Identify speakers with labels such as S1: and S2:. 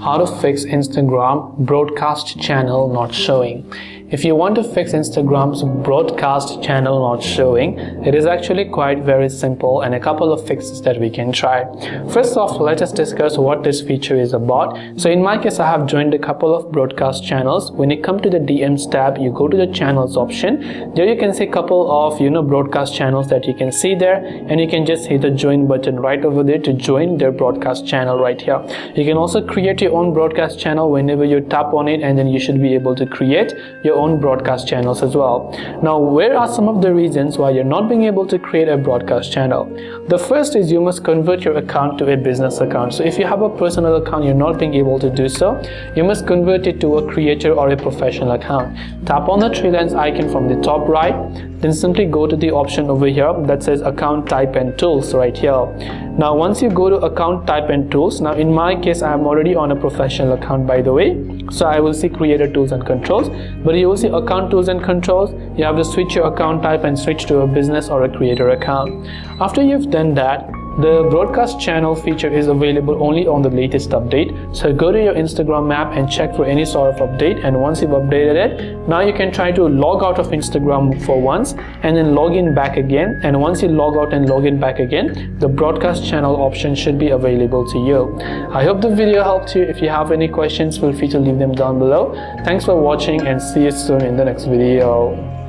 S1: How to fix Instagram broadcast channel not showing. If you want to fix Instagram's broadcast channel not showing, it is actually quite very simple and a couple of fixes that we can try. First off, let us discuss what this feature is about. So in my case, I have joined a couple of broadcast channels. When you come to the DMs tab, you go to the channels option. There you can see a couple of broadcast channels that you can see there, and you can just hit the join button right over there to join their broadcast channel right here. You can also create your own broadcast channel whenever you tap on it, and then you should be able to create your own broadcast channels as well. Now, where are some of the reasons why you're not being able to create a broadcast channel? The first is you must convert your account to a business account. So if you have a personal account, you're not being able to do so, you must convert it to a creator or a professional account. Tap on the three lines icon from the top right, then simply go to the option over here that says account type and tools right here. Now once you go to account type and tools, now in my case I am already on a professional account, by the way, so I will see creator tools and controls, but you will see account tools and controls. You have to switch your account type and switch to a business or a creator account. After you've done that, the broadcast channel feature is available only on the latest update. So go to your Instagram app and check for any sort of update, and once you've updated it, now you can try to log out of Instagram for once and then log in back again, and once you log out and log in back again, the broadcast channel option should be available to you. I hope the video helped you. If you have any questions, feel free to leave them down below. Thanks for watching and see you soon in the next video.